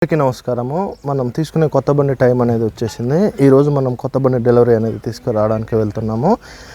అందరికీ నమస్కారము. మనం తీసుకునే కొత్త బండి టైం అనేది వచ్చేసింది. ఈరోజు మనం కొత్త బండి డెలివరీ అనేది తీసుకురావడానికి వెళ్తున్నాము.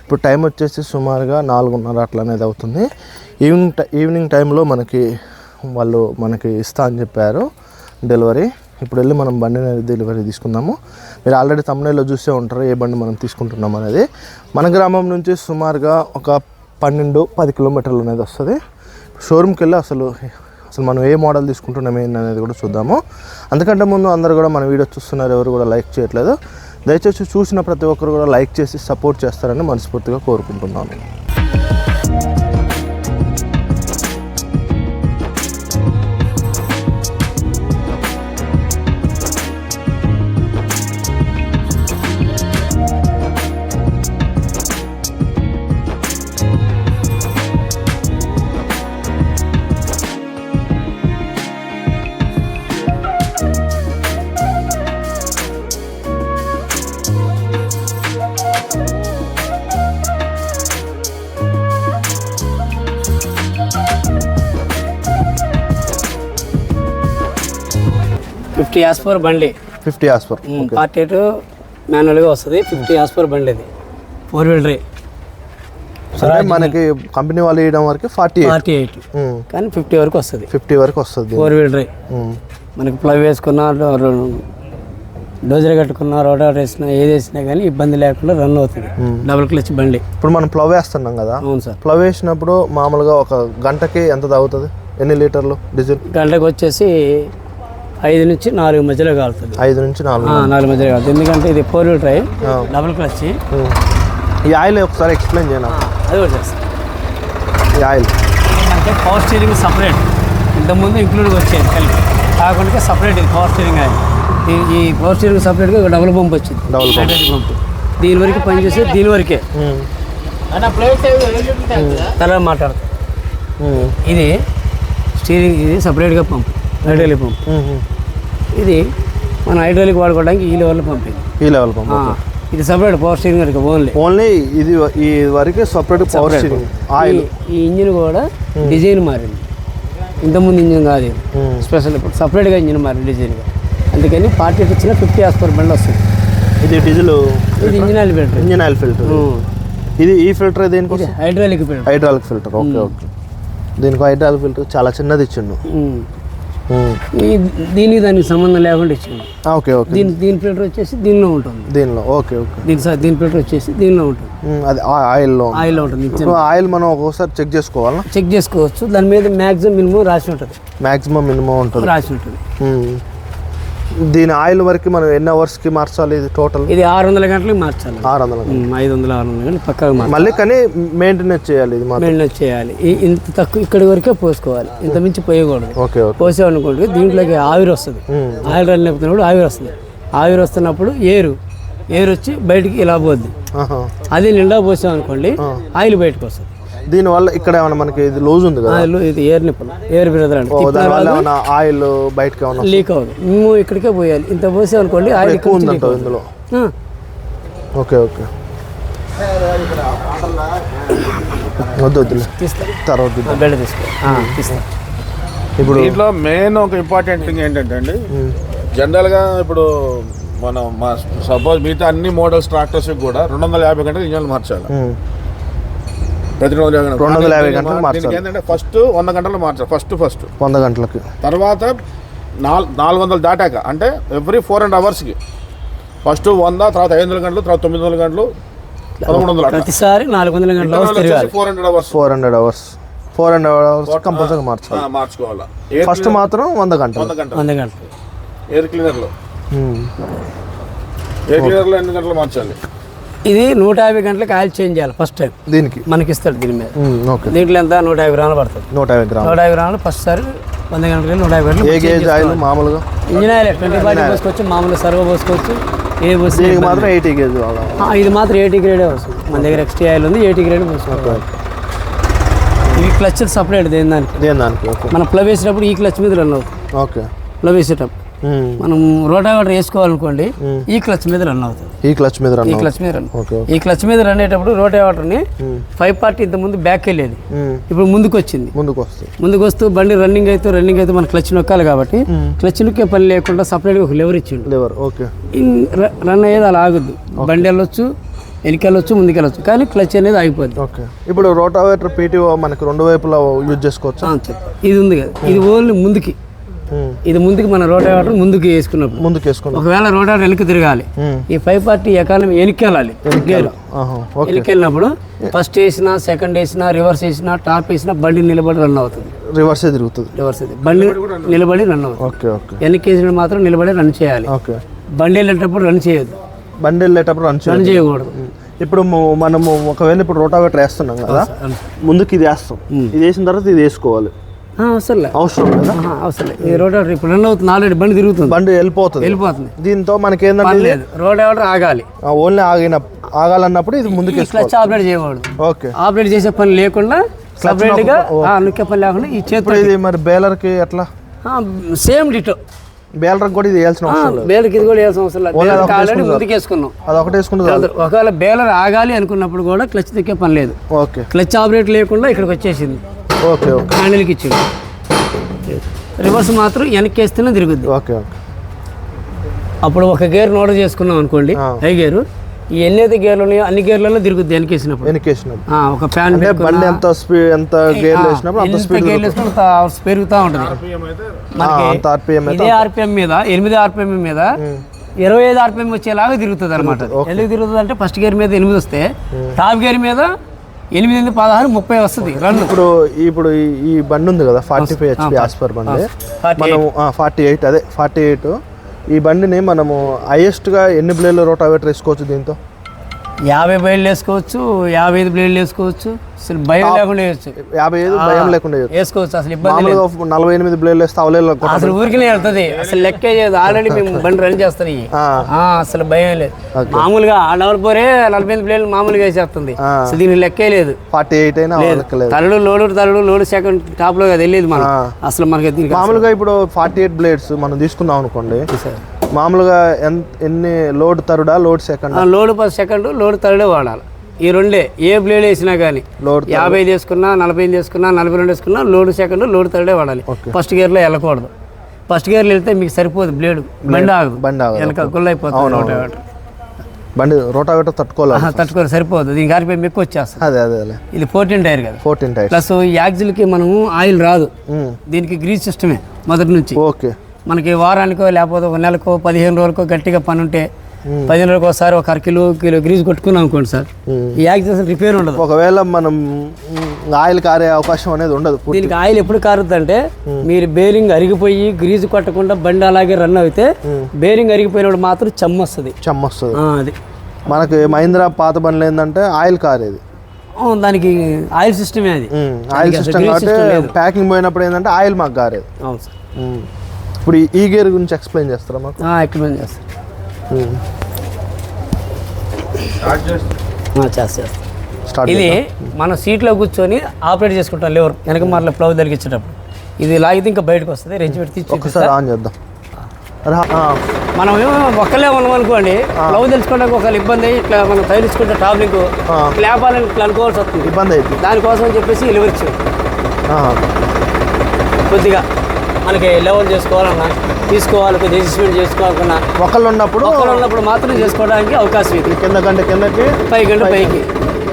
ఇప్పుడు టైం వచ్చేసి సుమారుగా 4:30 అట్లా అనేది అవుతుంది. ఈవినింగ్ టైంలో వాళ్ళు మనకి ఇస్తా అని చెప్పారు డెలివరీ. ఇప్పుడు వెళ్ళి మనం బండి అనేది డెలివరీ తీసుకుందాము. మీరు ఆల్రెడీ తమ్మునేలో చూసే ఉంటారు ఏ బండి మనం తీసుకుంటున్నాం అనేది. మన గ్రామం నుంచి సుమారుగా ఒక 12-10 కిలోమీటర్లు అనేది వస్తుంది. షోరూమ్కి వెళ్ళి అసలు మనం ఏ మోడల్ తీసుకుంటున్నాం ఏంటనేది కూడా చూద్దాము. అందుకంటే ముందు అందరూ కూడా మన వీడియో చూస్తున్నారు, ఎవరు కూడా లైక్ చేయట్లేదు. దయచేసి చూసిన ప్రతి ఒక్కరు కూడా లైక్ చేసి సపోర్ట్ చేస్తారని మనస్ఫూర్తిగా కోరుకుంటున్నాను. $50 బండి, 50 as per పార్ట్ 8 మాన్యువల్గా వస్తుంది. 50 as per బండి, అది 4-wheel drive. సరే, మనకి కంపెనీ వాళ్ళు ఇవ్వడం వరకు 48 కానీ 50 వరకు వస్తుంది. 50 వరకు వస్తుంది. 4-wheel drive. మనకి ప్లవ్ వేసుకున్నా, డోజర్ కట్టుకున్నా, రోటర్ వేసినా, ఏది వేసినా కానీ ఇబ్బంది లేకుండా రన్ అవుతుంది. డబుల్ క్లచ్ బండి. ఇప్పుడు మనం ప్లవ్ వేస్తున్నాం కదా. అవును సార్. ప్లవ్ వేసినప్పుడు మామూలుగా ఒక గంటకి ఎంత తాగుతుంది? ఎన్ని లీటర్లు డీజిల్? గంటకు వచ్చేసి 5 నుంచి 4 మధ్యలో కాలుతుంది. 5 నుంచి 4 మధ్యలో కాలుతుంది. ఎందుకంటే ఇది 4-wheel drive, డబుల్ క్లచ్. ఈ ఆయిల్ ఒకసారి ఎక్స్ప్లెయిన్ చేయను. అది కూడా చేస్తాను. ఈ ఆయిల్ అంటే పవర్ స్టీరింగ్ సపరేట్, ఇంతకుముందు ఇంక్లూడ్ వచ్చేది కలిపి, కాకుండా సపరేట్ ఇది పవర్ స్టీరింగ్ ఆయిల్. ఈ పవర్ స్టీరింగ్ సపరేట్గా ఒక డబుల్ పంప్ వచ్చింది, పంప్. దీని వరకు పనిచేసి దీని వరకే తర్వాత మాట్లాడతాం. ఇది స్టీరింగ్, ఇది సపరేట్గా పంప్, హైడ్రాలిక్ పంప్. ఇది మన హైడ్రాలిక్ వాడుకోవడానికి ఈ లెవెల్ పంప్. ఈ లెవెల్ పంప్ ఇది సపరేట్ పవర్ స్టీరింగ్ వరకు ఓన్లీ ఇది ఈ వరకు సపరేట్ పవర్ స్టీరింగ్ ఆయిల్. ఈ ఇంజిన్ కూడా డిజైన్ మారింది, ఇంతకుముందు ఇంజిన్ కాదు ఇది, స్పెషల్ ఇప్పుడు సపరేట్గా ఇంజిన్ మారింది డిజైన్గా. అందుకని పార్టీ ఇచ్చిన 50 as per బండి వస్తుంది. ఇది డీజిల్, ఇది engine oil filter. Engine oil filter. ఇది ఈ ఫిల్టర్ దేనికి? Hydraulic filter. Hydraulic filter. Okay. దీనికి హైడ్రాలిక్ ఫిల్టర్ చాలా చిన్నది ఇచ్చిండు. దీనికి దానికి సంబంధం లేకుండా ఇచ్చింది. ఓకే. దీని ఫిల్టర్ వచ్చేసి దీనిలో ఉంటుంది. దీనిలో ఓకే. దీని ఫిల్టర్ వచ్చేసి దీనిలో ఉంటుంది. అది ఆయిల్లో ఉంటుంది. ఆయిల్ మనం ఒక్కోసారి చెక్ చేసుకోవాలా? చెక్ చేసుకోవచ్చు. దాని మీద మ్యాక్సిమం మినిమం రాసి ఉంటుంది. మ్యాక్సిమం మినిమం ఉంటుంది, రాసి ఉంటుంది. దీని ఆయిల్ వరకు మనం ఎన్ని అవర్స్కి మార్చాలి? ఇది టోటల్ ఇది 600 గంటలకు మార్చాలి. 600 500-600 గంటలు పక్కగా మళ్ళీ కానీ మెయింటెనెన్స్ చేయాలి. ఇది మెయింటెనెన్స్ చేయాలి. ఇంత తక్కువ ఇక్కడి వరకే పోసుకోవాలి, ఇంత మించి పోయకూడదు. ఓకే. పోసామనుకోండి దీంట్లోకి ఆవిరి వస్తుంది. ఆయిల్ రన్ అయిపోతున్నప్పుడు ఆవిరి వస్తుంది. ఆవిరి వస్తున్నప్పుడు ఏరు వచ్చి బయటికి ఇలా పోద్ది. అది నిండా పోసామనుకోండి ఆయిల్ బయటకు వస్తుంది. దీనివల్ల ఇక్కడ ఏమైనా మనకి ఇది లూజ్ ఉంది కదా, ఇది ఎయిర్ నిప్పులు, ఎయిర్ బ్రదర్ అంటే ఆయిల్ బయటకి లీక్ అవ్వదు. మేము ఇక్కడికే పోయాలి. ఇంత పోసామనుకోండి ఆయిల్ ఎక్కువ ఉందంట ఇందులో. ఓకే. వద్దు తర్వాత బెడ్ తీసుకో. ఇప్పుడు దీంట్లో మెయిన్ ఒక ఇంపార్టెంట్ థింగ్ ఏంటంటే అండి, జనరల్గా ఇప్పుడు మనం సపోజ్ మిగతా అన్ని మోడల్స్ ట్రాక్టర్స్ కూడా 250 గంటలు ఇంజన్లు మార్చాలి. ప్రతి 250 గంటలు మార్చాలి. ఏంటంటే ఫస్ట్ 100 గంటలు మార్చాలి. ఫస్ట్ 100 గంటలకి. తర్వాత 400 దాటాక, అంటే ఎవ్రీ 4.5 అవర్స్కి ఫస్ట్ 100, తర్వాత 500 గంటలు, తర్వాత 900 గంటలు, 1300. ప్రతిసారి 400 గంటలు 400 అవర్స్ కంపల్సరీ మార్చుకోవాలి. ఫస్ట్ మాత్రం 100 గంటలు. ఎయిర్ క్లీనర్లో ఎన్ని గంటలు మార్చాలి? ఇది 150 గంటలకు ఆయిల్ చేంజ్ చేయాలి ఫస్ట్ టైం. దీనికి మనకి ఇస్తాడు. దీని మీద దీంట్లో ఎంత 150 గ్రాములు పడుతుంది. 150 గ్రాములు ఫస్ట్ సారి 100 గంటలకి 150 గంటలు. ఏ గేజ్ ఆయిల్? మామూలుగా ఇంజిన్ ఆయిల్ 20 పోసుకోవచ్చు, మామూలుగా సర్వ పోసుకోవచ్చు. ఏ పోసి మాత్రం 80 గేజ్. ఇది మాత్రం 80 గ్రేడే వస్తుంది. మన దగ్గర ఎక్స్ట్రా ఆయిల్ ఉంది, 80 గ్రేడ్ పోసుకోవాలి. ఇవి క్లచ్ సపరేట్ దేని దానికి. ఓకే. మనం ప్లవ్ వేసేటప్పుడు ఈ క్లచ్ మీద రన్ అవుతుంది. ఓకే. ప్లవ్ వేసేటప్పుడు మనం రోటావేటర్ వేసుకోవాలనుకోండి ఈ క్లచ్ మీద రన్ అవుతుంది. ఈ క్లచ్ మీద రన్ ఈ క్లచ్ మీద రన్ ఓకే. ఈ క్లచ్ మీద రన్ అయ్యేటప్పుడు రోటావేటర్ని 5 పార్టీ ఇంత ముందు బ్యాక్ వెళ్ళేది, ఇప్పుడు ముందుకు వచ్చింది. ముందుకు వస్తూ బండి రన్నింగ్ అయితే మన క్లచ్ నొక్కాలి కాబట్టి క్లచ్ నొక్కే పని లేకుండా సపరేట్గా ఒక లెవర్ ఇచ్చిండు. Liver okay. రన్ అయ్యేది అలా ఆగొద్దు, బండి వెళ్ళొచ్చు, వెనకెళ్ళొచ్చు, ముందుకెళ్ళొచ్చు, కానీ క్లచ్ అనేది ఆగిపోద్ది. ఓకే. ఇప్పుడు రోటావేటర్ పీటీఓ మనకి 2 వైపులా యూజ్ చేసుకోవచ్చు. ఇది ఉంది కదా, ఇది ఓన్లీ ముందుకి, ఇది ముందుకి మన రోటావేటర్ ముందుకు వేసుకున్నప్పుడు ఒకవేళ రోటావేటర్ వెనక్కి తిరగాలి, ఈ 5 పార్టీ ఎకానమీ వెనక్కి వెళ్ళినప్పుడు ఫస్ట్ వేసినా, సెకండ్ వేసినా, రివర్స్ వేసినా, టాప్ వేసినా బండి నిలబడి రన్ అవుతుంది. రివర్స్ తిరుగుతుంది. బండి నిలబడి రన్ అవుతుంది. వెనక్కి వేసిన మాత్రం నిలబడి రన్ చేయాలి. బండి వెళ్ళేటప్పుడు రన్ చేయొద్దు. రన్ చేయకూడదు. ఇప్పుడు మనము ఒకవేళ ఇప్పుడు రోటావేటర్ వేస్తున్నాం కదా, ముందుకి ఇది వేస్తాం, ఇది వేసిన తర్వాత ఇది వేసుకోవాలి. అవసరం లేదా? అవసరం లేదు. ఈ రోటావేటర్ ఇప్పుడు రన్ అవుతుంది, ఆల్రెడీ బండి తిరుగుతుంది, బండి వెళ్ళిపోతుంది. దీంతో మనకి ఏంటంటే రోటావేటర్ ఆగాలి, ఓన్లీ ఆగాలన్నప్పుడు ఇది ముందుకు క్లచ్ ఆపరేట్ చేయకూడదు. ఓకే. ఆపరేట్ చేసే పని లేకుండా సపరేట్ గా నొక్కే పని లేకుండా ఈ చేతిలో. ఇది మరి బేలర్ కి ఎట్లా? Same ditto. బేలర్ కూడా ఇది వేయాల్సిన అవసరం లేదు. బేలర్కి ఇది కూడా వేయాల్సిన అవసరం లేదు, ఆల్రెడీ ముందుకు వేసుకున్నాం. అదొకటి వేసుకున్నది. ఒకవేళ బేలర్ ఆగాలి అనుకున్నప్పుడు కూడా క్లచ్ తిక్కే పని లేదు. ఓకే. క్లచ్ ఆపరేట్ లేకుండా ఇక్కడికి వచ్చేసింది. ఓకే. హ్యాండిల్కి ఇచ్చింది. రివర్స్ మాత్రం వెనక్కి వేస్తేనే తిరుగుద్ది. ఓకే. అప్పుడు ఒక గేర్ నోట్ చేసుకున్నాం అనుకోండి, హై గేరు, ఈ ఎన్నైతే గేర్లు ఉన్నాయో అన్ని గేర్లలో తిరుగుద్ది వెనకేసినప్పుడు. ఒక ఫ్యాన్ బండి ఎంత గేర్లు వేసినప్పుడు అంత స్పీడ్ పెరుగుతూ ఉంటుంది. ఇదే ఆర్పిఎం మీద 8 ఆర్పిఎం మీద 25 ఆర్పిఎం వచ్చేలాగా తిరుగుతుంది అనమాట. ఎందుకు తిరుగుతుంది అంటే ఫస్ట్ గేర్ మీద 8 వస్తే టాప్ గేర్ మీద 8, 16, 30 వస్తుంది రన్. ఇప్పుడు ఈ బండి ఉంది కదా 45 HP ఆస్పర్ బండి, మనం 48 ఈ బండిని మనము హైయెస్ట్గా ఎన్ని బ్లేడ్ల రోటావేటర్ వేసుకోవచ్చు? దీంతో 50 బ్లేడ్లు వేసుకోవచ్చు, 55 బ్లేడ్లు వేసుకోవచ్చు, అసలు భయం లేకుండా వేయచ్చు. 55 భయం లేకుండా వేసుకోవచ్చు, అసలు ఇబ్బంది లేదు. 48 బ్లేడ్లు వేస్తే అవలేదు, అసలు ఊరికినే వెళ్తుంది, అసలు లెక్కే చేయదు. ఆల్రెడీ మేము బండి రన్ చేస్తాయి, అసలు భయం లేదు. మామూలుగా డబల్ 48 బ్లేడ్లు మామూలుగా వేసేస్తుంది, అసలు దీనికి లెక్కే లేదు. 48 అయినా తలడు లోడు సెకండ్ టాప్ లో కదా వెళ్ళేది మనం. అసలు మనకి దీనికి మామూలుగా ఇప్పుడు 48 బ్లేడ్స్ మనం తీసుకున్నాం అనుకోండి, మామూలుగా ఎన్ని లోడ్ థర్డా load second? Load second, load థర్డే వాడాలి. ఈ రెండే ఏ బ్లేడ్ వేసినా కానీ 50 వేసుకున్నా, 45 వేసుకున్నా, 42 వేసుకున్నా లోడ్ సెకండ్, లోడ్ థర్డే వాడాలి. ఫస్ట్ గేర్లో వెళ్ళకూడదు. ఫస్ట్ గేర్లో వెళ్తే మీకు సరిపోదు, బ్లేడ్ బండి ఆగదు, వెనక గుళ్ళు అయిపోతుంది. బండి రోటావేటర్ తట్టుకోవాలి, సరిపోదు. దీనికి ఆర్పిఎం ఎక్కువ వచ్చేస్తుంది. అదే ఇది 14 టైర్ కదా, 14 టైర్ ప్లస్ ఈ యాక్సిల్కి మనము ఆయిల్ రాదు, దీనికి గ్రీజ్ సిస్టమే మొదటి నుంచి. ఓకే. మనకి వారానికో లేకపోతే ఒక నెలకో 15 రోజులకో గట్టిగా పని ఉంటే 15 రోజులకు ఒకసారి ఒక కిలో గ్రీజ్ కొట్టుకున్నాం అనుకోండి సార్, ఈ యాక్సిల్ రిపేర్ ఉండదు. ఒకవేళ మనం ఆయిల్ కారే అవకాశం అనేది ఉండదు. దీనికి ఆయిల్ ఎప్పుడు కారుద్ది అంటే మీరు బేరింగ్ అరిగిపోయి గ్రీజ్ కొట్టకుండా బండి అలాగే రన్ అయితే బేరింగ్ అరిగిపోయినప్పుడు మాత్రం చెమ్మొస్తుంది. అది మనకి మహీంద్రా పాత బండ్లు ఏంటంటే ఆయిల్ కారేది, దానికి ఆయిల్ సిస్టమే. అది ఆయిల్ సిస్టమ్ కాబట్టి ప్యాకింగ్ పోయినప్పుడు ఏంటంటే ఆయిల్ మాకు కారేది. అవును సార్. ఇప్పుడు ఈ గేర్ గురించి ఎక్స్ప్లెయిన్ చేస్తారా మాకు? ఎక్స్ప్లెయిన్ చేస్తాను. ఇది మనం సీట్లో కూర్చొని ఆపరేట్ చేసుకుంటాం లివర్ వెనక మార్ల ప్లవ్ తగిలించేటప్పుడు. ఇది లాగితే ఇంకా బయటకు వస్తుంది. రెంచి పెట్టి ఒకసారి ఆన్ చేద్దాం. మనం ఒక్కలే ఉన్నాం అనుకోండి, ప్లవ్ తెలుసుకోవడానికి ఒకవేళ ఇబ్బంది ఇట్లా మనం తగిలించుకుంటే టాబ్లింగ్ లేపాలని ఇట్లా అనుకోవాల్సి వస్తుంది, ఇబ్బంది అవుతుంది. దానికోసం అని చెప్పేసి లివర్ ఇచ్చాం. కొద్దిగా మనకి లెవెల్ చేసుకోవాలన్నా తీసుకోవాలి, కొద్దిగా అడ్జస్ట్మెంట్ చేసుకోవాలన్నా ఒకళ్ళు ఉన్నప్పుడు మాత్రం చేసుకోవడానికి అవకాశం ఇది. కింద కంటే కిందకి, పైకి పైకి.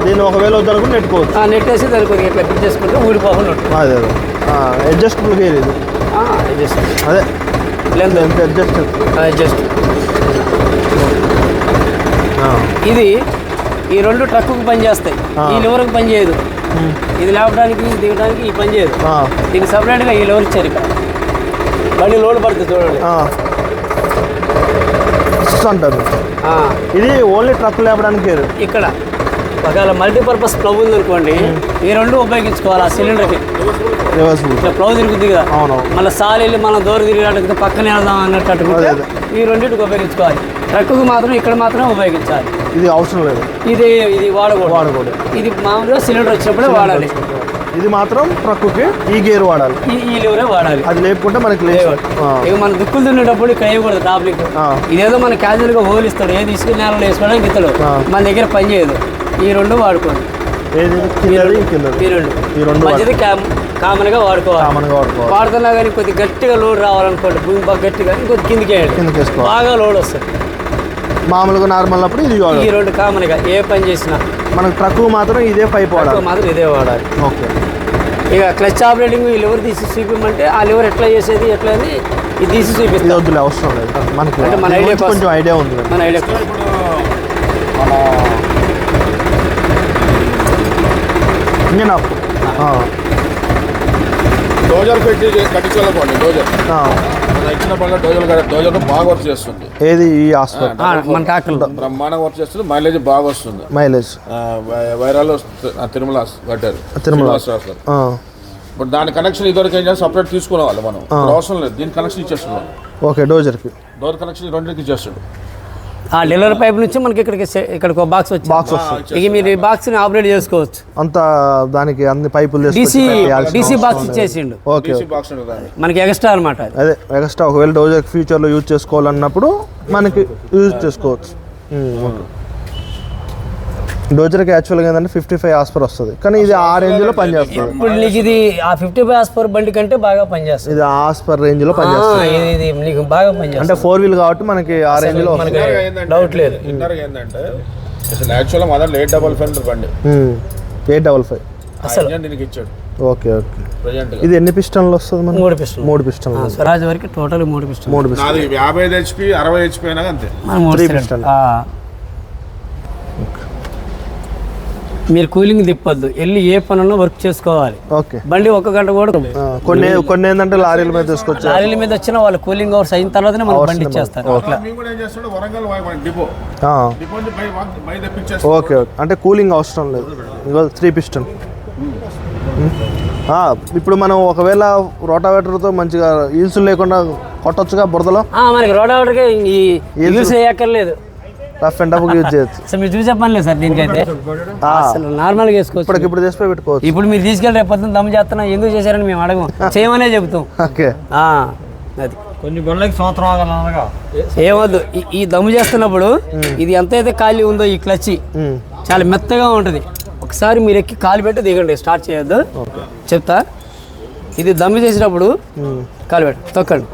దీన్ని ఒకవేళ వద్దనుకుని నెట్టుకోవచ్చు. నెట్టేసి దాన్ని కొద్దిగా ఇట్లా ఫిట్ చేసుకుంటే ఊడిపోకుండా ఉంటుంది. అదే అడ్జస్టబుల్ గేర్ ఇది. అదే అడ్జస్ట్. ఇది ఈ 2 ట్రక్కుకు పనిచేస్తాయి, ఈ లివర్కి పని చేయదు. ఇది లేపడానికి దిగడానికి ఈ పని చేయదు. దీనికి సపరేట్గా ఈ లివర్ ఇచ్చారు. ఇక్కడ బండి లోడ్ పడుతుంది చూడండి, అంటారు. ఇది ఓన్లీ ట్రక్ లేపడానికి. ఇక్కడ ఒకవేళ మల్టీపర్పస్ ప్లవ్ ఉంది అనుకోండి, ఈ 2 ఉపయోగించుకోవాలి. ఆ సిలిండర్కి ఇట్లా ప్లవ్ తిరుగుతుంది కదా, మళ్ళీ సాల్ వెళ్ళి మనం దూరం తిరిగేటప్పుడు పక్కనే వెళ్దాం అన్నట్టు ఈ 2టికి ఉపయోగించుకోవాలి. ట్రక్కుకు మాత్రం ఇక్కడ మాత్రమే ఉపయోగించాలి. ఇది అవసరం లేదు, ఇది వాడకూడదు. ఇది మామూలుగా సిలిండర్ వచ్చినప్పుడే వాడాలి. ఇది మాత్రం ట్రక్కుకి ఈ గేర్ వాడాలి, ఈ లివరే వాడాలి. అది లేకుంటే మనకి లేదు. ఇక మన దుక్కులు దున్నేటప్పుడు ఇక్కడ వేయకూడదు టాప్ లింక్. ఇదేదో మన క్యాజువల్గా హోలిస్తాడు, ఏది తీసుకుని నేలలో వేసుకోవడానికి ఇస్తాడు, మన దగ్గర పని చేయదు. ఈ రెండు వాడుకోండి, ఈ రెండు మంచిది కామన్గా వాడుకోవాలి. వాడుతున్నా కానీ కొద్ది గట్టిగా లోడ్ రావాలనుకోండి, భూమి బాగా గట్టిగా కొద్ది కిందికి వేయండి, బాగా లోడ్ వస్తుంది. మామూలుగా నార్మల్ అప్పుడు ఇది ఈ రెండు కామన్గా ఏ పని చేసినా. మనకు ట్రక్ మాత్రం ఇదే పైప్ వాడాలి, మాత్రం ఇదే వాడాలి. ఓకే. ఇక క్లచ్ ఆపరేటింగ్ ఈ లివర్ తీసి చూపించమంటే ఆ లివర్ ఎట్లా చేసేది ఎట్లా అని ఇది తీసి చూపిస్తుంది. వద్దులే, అవసరం లేదు మనకి, అంటే మన ఐడియా కొంచెం ఐడియా ఉంది. మన ఐడియా ఇంజన్ ఆఫ్ డోజర్ పెట్టి కట్టించాలనుకోండి. డోజర్ ఇచ్చిన పనులు డోజర్ బాగా వర్క్ చేస్తుంది. ఏది ఈ హాస్పిటల్ మన ట్రాక్టర్లో బ్రహ్మాండంగా వర్క్ చేస్తుంది. మైలేజ్ బాగా వస్తుంది. మైలేజ్ వైరాలో తిరుమల కట్టారు, తిరుమల ఇప్పుడు దాని కనెక్షన్ ఇదివరకు ఏం చేయాలి, సపరేట్ తీసుకునేవాళ్ళు మనం. అవసరం లేదు, దీని కనెక్షన్ ఇచ్చేస్తున్నాం. ఓకే, డోజర్కి డోర్ కనెక్షన్ రెండింటికి ఇచ్చేస్తాడు. ఆ డెలివరీ పైప్ నుంచి మనకి ఇక్కడికి ఒక బాక్స్ వస్తుంది. ఇక మీరు ఈ బాక్స్ ని ఆపరేట్ చేసుకోవచ్చు. అంత దానికి అన్ని పైపులు డీసీ బాక్స్ ఇచ్చేసిండు. ఓకే, మనకి ఎక్స్ట్రా అనమాట. అదే ఎక్స్ట్రా ఒకవేళ డోజర్ ఫ్యూచర్లో యూజ్ చేసుకోవాలన్నప్పుడు మనకి యూజ్ చేసుకోవచ్చు. డోజర్కి యాక్చువల్గా ఏంటంటే 55 హార్స్ వస్తుంది, కానీ ఇది ఆ రేంజ్లో పనిచేస్తుంది. ఇప్పుడు నీకు ఇది ఆ 55 హార్స్ బండి కంటే బాగా పనిచేస్తుంది. ఇది హార్స్ రేంజ్లో పనిచేస్తుంది. ఇది నీకు బాగా పనిచేస్తుంది. అంటే 4 వీల్ కాబట్టి మనకి ఆ రేంజ్లో డౌట్ లేదు. ఏంటంటే అసలు యాక్చువల్గా మొదలు 855 ఫెండర్ బండి 855 అసలు దీనికి ఇచ్చాడు. Okay okay. ఇది ఎన్ని పిస్టన్లు వస్తుంది మనకి? 3 పిస్టన్లు. స్వరాజ్ వరకు టోటల్ 3 పిస్టన్. 55 HP 60 HP అయినా అంతే. 3 పిస్టన్. మీరు కూలింగ్ తిప్పొద్దు, వెళ్ళి ఏ పనుల్లో వర్క్ చేసుకోవాలి. ఓకే, బండి 1 గంట కూడా కొన్ని ఏంటంటే లారీల మీద తీసుకొచ్చి లారీల మీద వచ్చిన వాళ్ళు కూలింగ్ అవర్స్ అయిన తర్వాతనే మనకు బండి ఇచ్చేస్తారు. ఓకే ఓకే, అంటే కూలింగ్ అవసరం లేదు. 3 పిస్టన్. ఇప్పుడు మనం ఒకవేళ రోటావేటర్తో మంచిగా ఈల్స్ లేకుండా కొట్టొచ్చుగా బురదలో. మనకి రోటావేటర్కి ఈల్స్ వేయక్కర్లేదు, రఫ్ అండ్ టఫ్ యూజ్ చేయొచ్చు. అసలు మీరు చూసే పని లేదు సార్ దీనికైతే. అసలు నార్మల్గా వేసుకోవచ్చు. ఇప్పుడు చేసి పెట్టుకోవచ్చు. ఇప్పుడు మీరు తీసుకెళ్ళి రేపు పొద్దున్న దమ్ము చేస్తున్నా ఎందుకు చేశారని మేము అడగము, చేయమనే చెబుతాం. ఓకే, అది కొన్ని బండ్లకి సంవత్సరం ఆగలనగా ఏమొద్దు. ఈ దమ్ము చేస్తున్నప్పుడు ఇది ఎంత అయితే ఖాళీ ఉందో ఈ క్లచ్ చాలా మెత్తగా ఉంటుంది. ఒకసారి మీరు ఎక్కి కాలు పెట్టి దిగండి, స్టార్ట్ చేయొద్దు, చెప్తా. ఇది దమ్ము చేసేటప్పుడు కాలు పెట్టి తొక్కండి,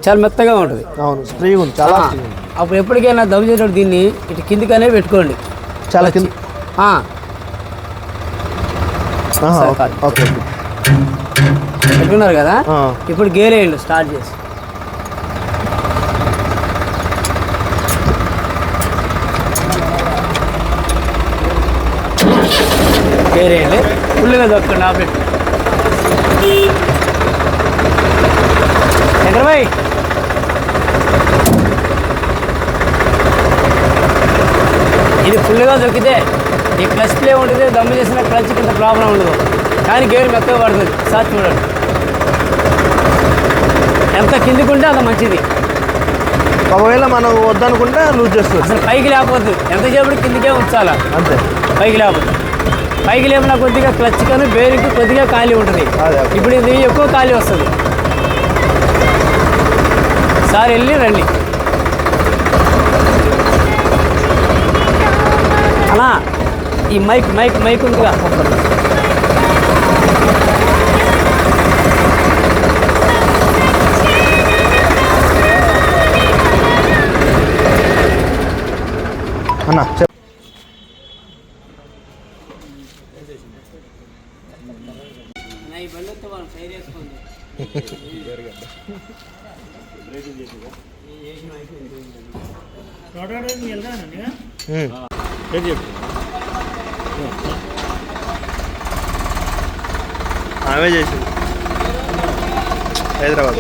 చాలా మెత్తగా ఉంటుంది. అవును, స్ప్రింగ్ ఉంది చాలా. అప్పుడు ఎప్పటికైనా దమ్ము చేసేటప్పుడు దీన్ని ఇటు కిందికనే పెట్టుకోండి, చాలా కింద. పెట్టుకున్నారు కదా, ఇప్పుడు గేర్ వేయండి స్టార్ట్ చేసి. గేర్ వేయండి, ఫుల్గా దొక్కండి ఆపరేట్. చంద్రబాయ్ ఇది ఫుల్గా దొరికితే ఈ క్లచ్ ప్లే ఉంటుంది, దమ్ము చేసిన క్లచ్కి ఇంత ప్రాబ్లం ఉండదు, కానీ గేర్ మెత్తగా పడుతుంది. సార్ చూడండి, ఎంత కిందికి ఉంటే అంత మంచిది. ఒకవేళ మనం వద్దనుకుంటే లూజ్ చేస్తుంది. అసలు పైకి లేకపోద్దు, ఎంతసేపు కిందికే ఉంచాలా అంతే. పైకి లేకపోద్దు, పైకి లేపినా కొద్దిగా క్లచ్ కానీ బేరింగ్ కొద్దిగా ఖాళీ ఉంటుంది. ఇప్పుడు ఇది ఎక్కువ ఖాళీ వస్తుంది. సార్ వెళ్ళి రండి అన్నా, ఈ మైక్ ఉందిగా. అన్నా ఆమె చేసింది హైదరాబాద్.